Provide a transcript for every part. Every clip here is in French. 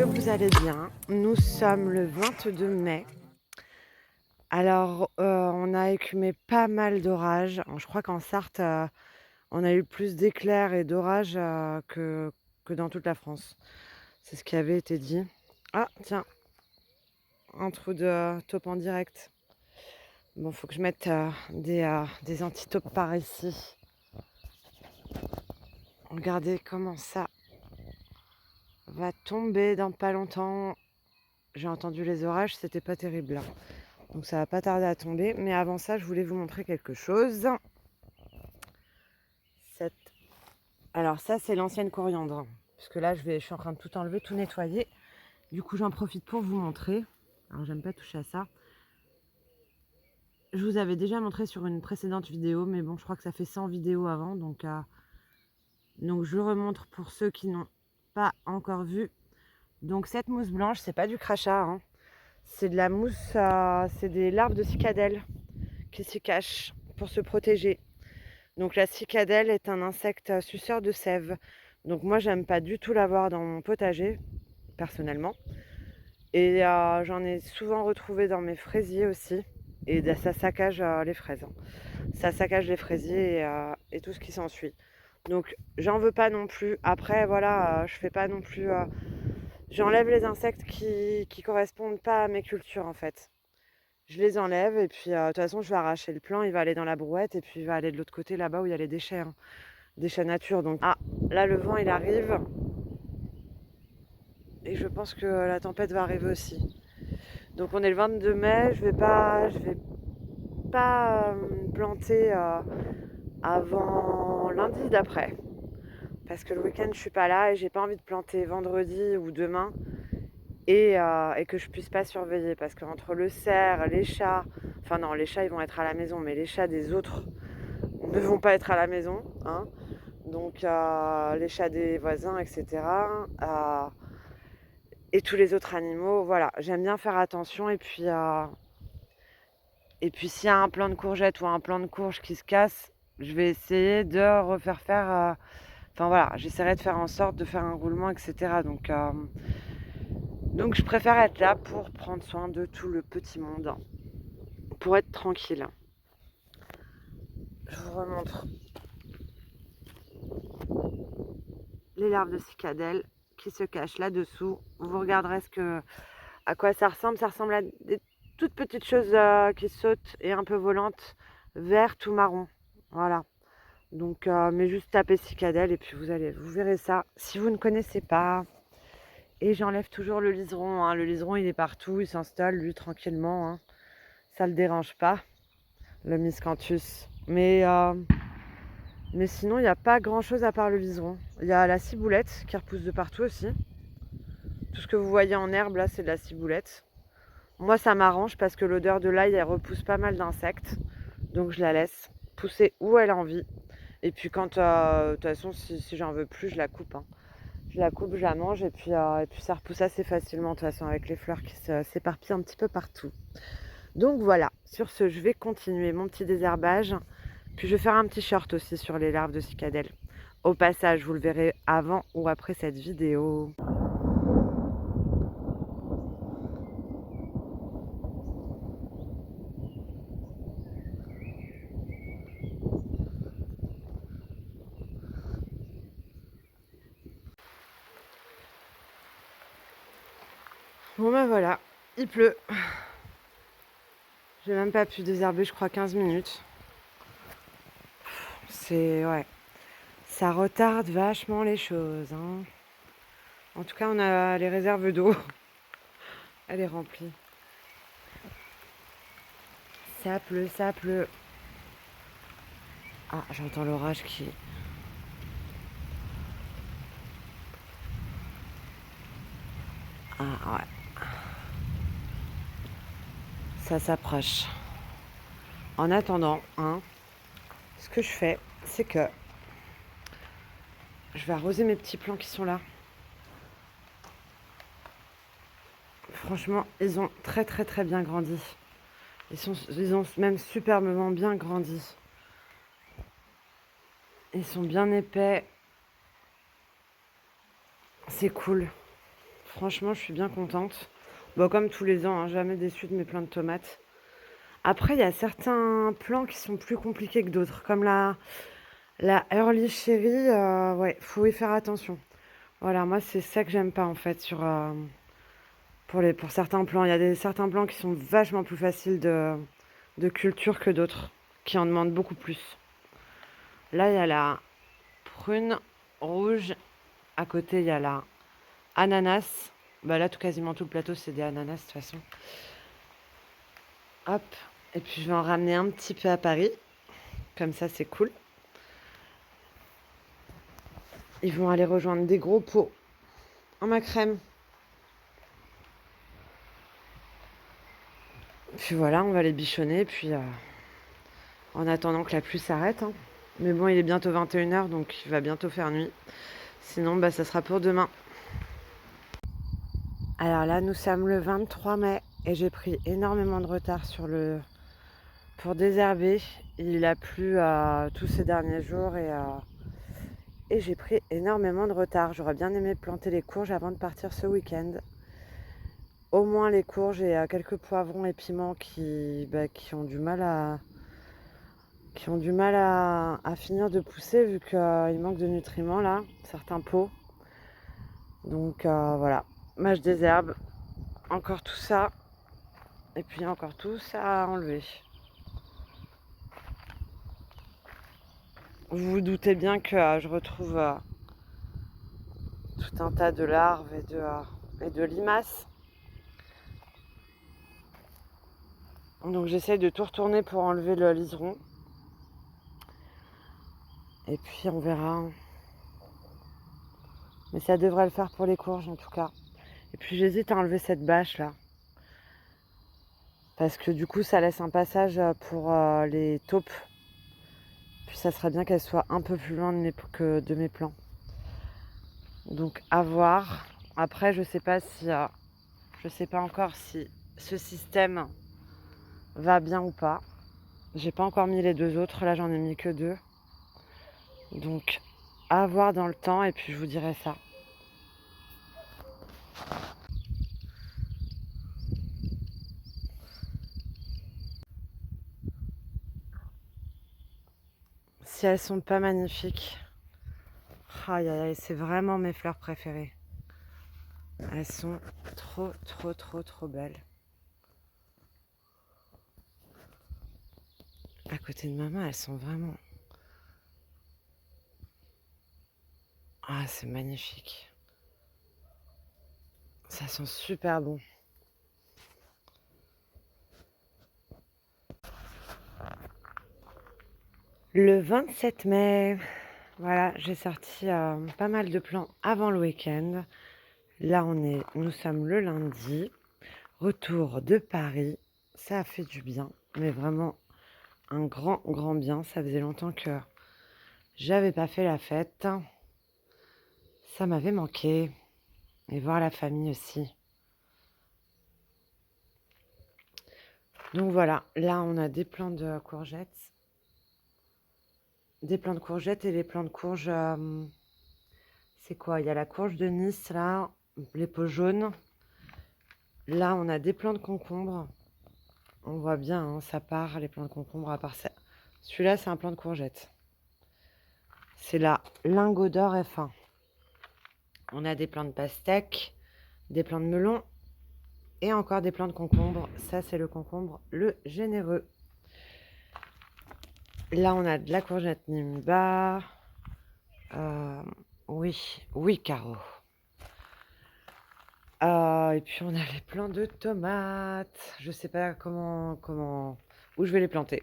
vous allez bien. Nous sommes le 22 mai. Alors, on a écumé pas mal d'orages. Je crois qu'en Sarthe, on a eu plus d'éclairs et d'orages, que dans toute la France. C'est ce qui avait été dit. Ah tiens, un trou de taupe en direct. Bon, faut que je mette, des anti-taupes par ici. Regardez comment ça va tomber dans pas longtemps. J'ai entendu les orages, c'était pas terrible là. Donc ça va pas tarder à tomber. Mais avant ça, je voulais vous montrer quelque chose. Alors ça, c'est l'ancienne coriandre. Puisque là, je suis en train de tout enlever, tout nettoyer. Du coup, j'en profite pour vous montrer. Alors, j'aime pas toucher à ça. Je vous avais déjà montré sur une précédente vidéo. Mais bon, je crois que ça fait 100 vidéos avant. Donc je le remontre pour ceux qui n'ont pas encore vu. Donc cette mousse blanche, c'est pas du crachat. Hein. C'est de la mousse, c'est des larves de cicadelle qui s'y cachent pour se protéger. Donc la cicadelle est un insecte suceur de sève. Donc moi, j'aime pas du tout l'avoir dans mon potager, personnellement. Et j'en ai souvent retrouvé dans mes fraisiers aussi. Et ça saccage les fraises. Hein. Ça saccage les fraisiers et tout ce qui s'ensuit. Donc j'en veux pas non plus. Après, voilà, je fais pas non plus... j'enlève les insectes qui correspondent pas à mes cultures, en fait. Je les enlève et puis de toute façon, je vais arracher le plant. Il va aller dans la brouette et puis il va aller de l'autre côté, là-bas où il y a les déchets. Hein. Déchets nature. Donc là, le vent, il arrive. Et je pense que la tempête va arriver aussi. Donc on est le 22 mai, je vais pas planter avant lundi d'après. Parce que le week-end je suis pas là et j'ai pas envie de planter vendredi ou demain et que je puisse pas surveiller. Parce qu'entre le cerf, les chats, enfin non, les chats ils vont être à la maison, mais les chats des autres ne vont pas être à la maison. Hein. Donc les chats des voisins, etc. Et tous les autres animaux, voilà, j'aime bien faire attention et puis s'il y a un plant de courgettes ou un plant de courge qui se casse, je vais essayer de refaire faire, enfin voilà, j'essaierai de faire en sorte de faire un roulement, etc. Donc je préfère être là pour prendre soin de tout le petit monde, pour être tranquille. Je vous remontre les larves de cicadelle qui se cachent là-dessous. Vous regarderez à quoi ça ressemble. Ça ressemble à des toutes petites choses qui sautent et un peu volantes, vertes ou marron. Voilà. Donc, mais juste tapez cicadelle et puis vous verrez ça. Si vous ne connaissez pas, et j'enlève toujours le liseron. Hein. Le liseron, il est partout, il s'installe lui tranquillement. Hein. Ça le dérange pas, le miscanthus. Mais sinon, il n'y a pas grand-chose à part le liseron. Il y a la ciboulette qui repousse de partout aussi. Tout ce que vous voyez en herbe là, c'est de la ciboulette. Moi, ça m'arrange parce que l'odeur de l'ail, elle repousse pas mal d'insectes. Donc, je la laisse pousser où elle a envie. Et puis, quand, de toute façon, si j'en veux plus, je la coupe. Hein. Je la coupe, je la mange et puis ça repousse assez facilement, de toute façon, avec les fleurs qui s'éparpillent un petit peu partout. Donc, voilà. Sur ce, je vais continuer mon petit désherbage. Puis, je vais faire un petit short aussi sur les larves de cicadelle. Au passage, vous le verrez avant ou après cette vidéo. Bon ben voilà, il pleut. J'ai même pas pu désherber, je crois, 15 minutes. Ouais, ça retarde vachement les choses. Hein. En tout cas, on a les réserves d'eau. Elle est remplie. Ça pleut, ça pleut. Ah, j'entends l'orage qui... Ah ouais. Ça s'approche. En attendant, hein, ce que je fais, c'est que je vais arroser mes petits plants qui sont là. Franchement, ils ont très très très bien grandi. Ils ont même superbement bien grandi. Ils sont bien épais. C'est cool. Franchement, je suis bien contente. Bon, comme tous les ans, hein, jamais déçue de mes plants de tomates. Après, il y a certains plants qui sont plus compliqués que d'autres, comme la Early Cherry. Ouais, faut y faire attention. Voilà, moi, c'est ça que j'aime pas en fait pour certains plants. Il y a certains plants qui sont vachement plus faciles de culture que d'autres, qui en demandent beaucoup plus. Là, il y a la prune rouge. À côté, il y a la ananas. Bah là, quasiment tout le plateau, c'est des ananas de toute façon. Hop. Et puis, je vais en ramener un petit peu à Paris. Comme ça, c'est cool. Ils vont aller rejoindre des gros pots en ma crème. Puis voilà, on va les bichonner. Puis en attendant que la pluie s'arrête. Hein. Mais bon, il est bientôt 21h, donc il va bientôt faire nuit. Sinon, bah, ça sera pour demain. Alors là, nous sommes le 23 mai et j'ai pris énormément de retard pour désherber. Il a plu tous ces derniers jours et j'ai pris énormément de retard. J'aurais bien aimé planter les courges avant de partir ce week-end. Au moins les courges et quelques poivrons et piments qui ont du mal à finir de pousser vu qu'il manque de nutriments là, certains pots. Donc voilà, moi je désherbe encore tout ça et puis encore tout ça à enlever. Vous vous doutez bien que je retrouve tout un tas de larves et de limaces. Donc j'essaye de tout retourner pour enlever le liseron. Et puis on verra. Mais ça devrait le faire pour les courges en tout cas. Et puis j'hésite à enlever cette bâche là. Parce que du coup ça laisse un passage pour les taupes. Puis ça serait bien qu'elle soit un peu plus loin que de mes plants. Donc à voir. Après je sais pas encore si ce système va bien ou pas. J'ai pas encore mis les deux autres, là j'en ai mis que deux. Donc à voir dans le temps et puis je vous dirai ça. Si elles sont pas magnifiques, aïe, aïe, aïe, c'est vraiment mes fleurs préférées. Elles sont trop, trop, trop, trop belles. À côté de maman, elles sont vraiment... Ah, c'est magnifique. Ça sent super bon. Le 27 mai, voilà, j'ai sorti pas mal de plans avant le week-end. Là, nous sommes le lundi. Retour de Paris. Ça a fait du bien, mais vraiment un grand, grand bien. Ça faisait longtemps que j'avais pas fait la fête. Ça m'avait manqué. Et voir la famille aussi. Donc voilà, là on a des plants de courgettes. Des plants de courgettes et les plants de courges. C'est quoi? Il y a la courge de Nice là, les peaux jaunes. Là on a des plants de concombre. On voit bien, hein, ça part les plants de concombre à part ça. Celui-là c'est un plant de courgette. C'est la lingot d'or F1. On a des plants de pastèque, des plants de melon et encore des plants de concombre. Ça, c'est le concombre, le généreux. Là, on a de la courgette Nimba. Oui, Caro. Et puis, on a les plants de tomates. Je sais pas où je vais les planter.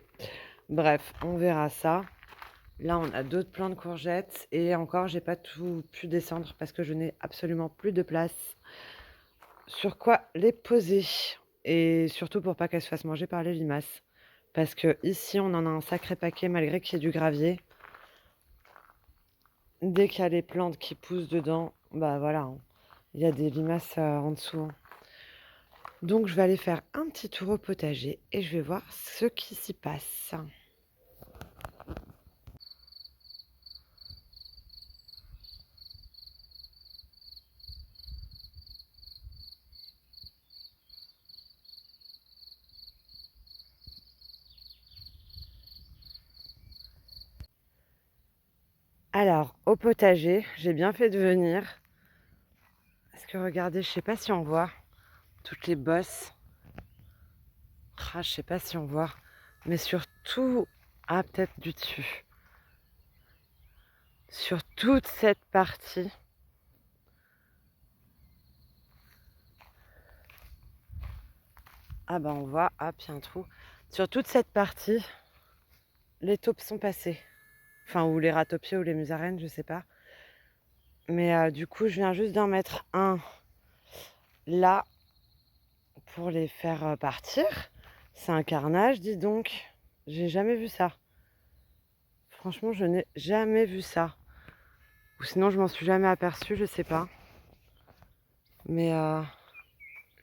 Bref, on verra ça. Là, on a d'autres plants de courgettes. Et encore, j'ai pas tout pu descendre parce que je n'ai absolument plus de place sur quoi les poser. Et surtout pour pas qu'elles se fassent manger par les limaces. Parce que ici, on en a un sacré paquet malgré qu'il y ait du gravier. Dès qu'il y a les plantes qui poussent dedans, bah voilà, hein, il y a des limaces en dessous. Hein. Donc je vais aller faire un petit tour au potager et je vais voir ce qui s'y passe. Alors, au potager, j'ai bien fait de venir. Parce que regardez, je sais pas si on voit toutes les bosses. Ah, je sais pas si on voit. Mais surtout, ah, peut-être du dessus. Sur toute cette partie. Ah bah on voit, hop, il y a un trou. Sur toute cette partie, les taupes sont passées. Enfin, ou les ratopiers ou les musaraignes, je sais pas. Mais du coup, je viens juste d'en mettre un là pour les faire partir. C'est un carnage, dis donc. J'ai jamais vu ça. Franchement, je n'ai jamais vu ça. Ou sinon, je m'en suis jamais aperçue, je sais pas. Mais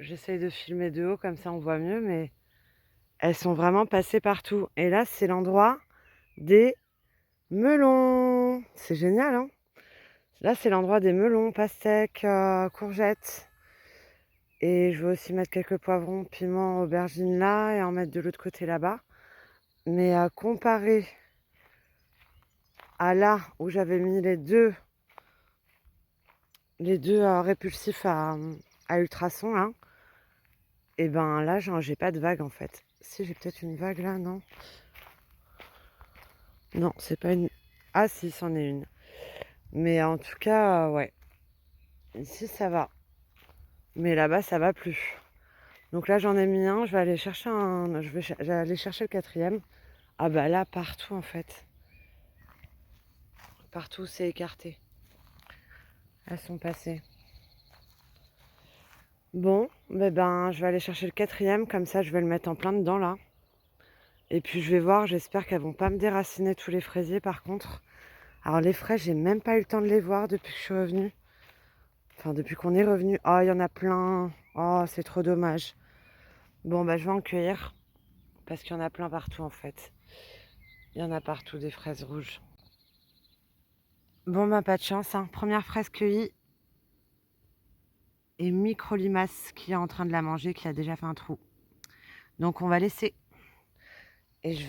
j'essaye de filmer de haut, comme ça on voit mieux. Mais elles sont vraiment passées partout. Et là, c'est l'endroit des melons. C'est génial, hein? Là, c'est l'endroit des melons, pastèques, courgettes. Et je vais aussi mettre quelques poivrons, piments, aubergines là et en mettre de l'autre côté là-bas. Mais comparé à là où j'avais mis les deux répulsifs à ultrasons là, et ben là, j'ai pas de vague en fait. Si, j'ai peut-être une vague là, non? Non, c'est pas une... Ah si, c'en est une. Mais en tout cas, ouais. Ici, ça va. Mais là-bas, ça va plus. Donc là, j'en ai mis un. Je vais aller chercher je vais aller chercher le quatrième. Ah bah là, partout en fait. Partout, c'est écarté. Elles sont passées. Bon, ben, je vais aller chercher le quatrième. Comme ça, je vais le mettre en plein dedans là. Et puis, je vais voir. J'espère qu'elles vont pas me déraciner tous les fraisiers par contre. Alors, les fraises, j'ai même pas eu le temps de les voir depuis que je suis revenue. Enfin, depuis qu'on est revenu. Oh, il y en a plein. Oh, c'est trop dommage. Bon, bah, je vais en cueillir. Parce qu'il y en a plein partout, en fait. Il y en a partout, des fraises rouges. Bon, bah, pas de chance, hein. Première fraise cueillie. Et micro-limace qui est en train de la manger, qui a déjà fait un trou. Donc, on va laisser. Et je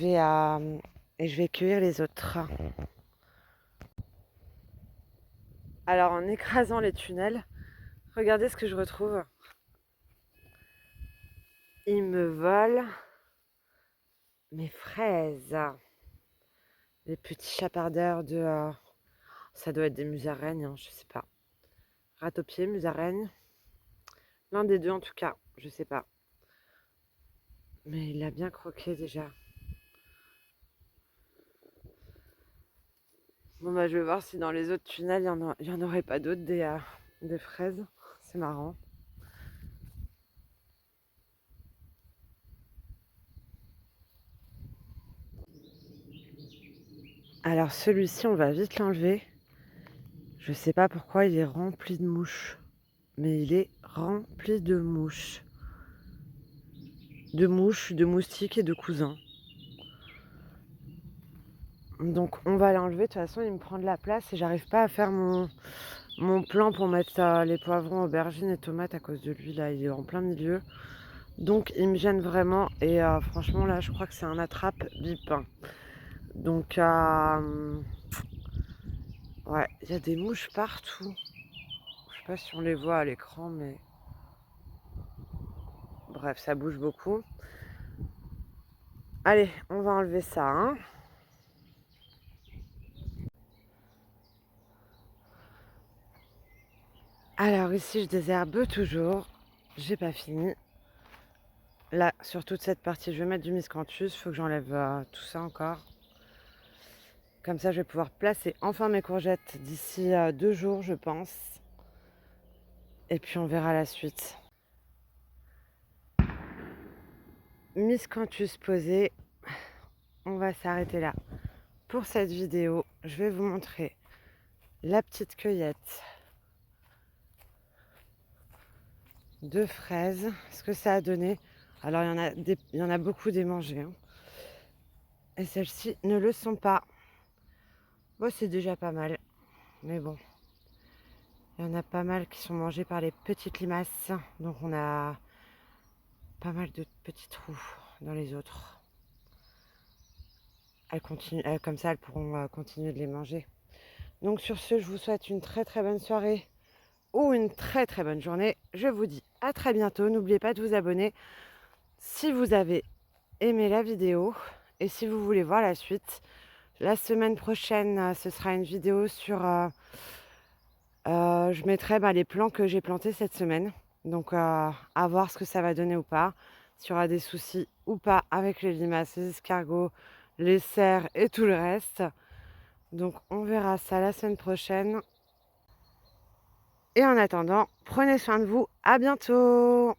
vais cueillir les autres. Alors, en écrasant les tunnels, regardez ce que je retrouve. Ils me volent mes fraises. Les petits chapardeurs de... ça doit être des musaraignes, hein, je sais pas. Ratopier, musaraigne. L'un des deux en tout cas, je sais pas. Mais il a bien croqué déjà. Bon bah je vais voir si dans les autres tunnels, il y en aurait pas d'autres des fraises. C'est marrant. Alors celui-ci, on va vite l'enlever. Je sais pas pourquoi il est rempli de mouches. Mais il est rempli de mouches. De mouches, de moustiques et de cousins. Donc on va l'enlever. De toute façon, il me prend de la place et j'arrive pas à faire mon plan pour mettre les poivrons, aubergines et tomates à cause de lui. Là, il est en plein milieu. Donc il me gêne vraiment. Et franchement, là, je crois que c'est un attrape-bip. Donc, ouais, il y a des mouches partout. Je sais pas si on les voit à l'écran, mais bref, ça bouge beaucoup. Allez, on va enlever ça, hein. Alors ici, je désherbe toujours. J'ai pas fini. Là, sur toute cette partie, je vais mettre du miscanthus. Faut que j'enlève tout ça encore. Comme ça, je vais pouvoir placer enfin mes courgettes d'ici 2 jours, je pense. Et puis, on verra la suite. Miscanthus posé. On va s'arrêter là pour cette vidéo. Je vais vous montrer la petite cueillette de fraises, ce que ça a donné. Alors, il y en a beaucoup démangées, hein. Et celles-ci ne le sont pas. Bon, c'est déjà pas mal. Mais bon, il y en a pas mal qui sont mangées par les petites limaces. Donc, on a pas mal de petits trous dans les autres. Comme ça, elles pourront continuer de les manger. Donc sur ce, je vous souhaite une très très bonne soirée ou une très très bonne journée. Je vous dis à très bientôt. N'oubliez pas de vous abonner si vous avez aimé la vidéo et si vous voulez voir la suite. La semaine prochaine, ce sera une vidéo sur... je mettrai les plants que j'ai plantés cette semaine. Donc à voir ce que ça va donner ou pas. S'il y aura des soucis ou pas avec les limaces, les escargots, les cerfs et tout le reste. Donc on verra ça la semaine prochaine. Et en attendant, prenez soin de vous. À bientôt!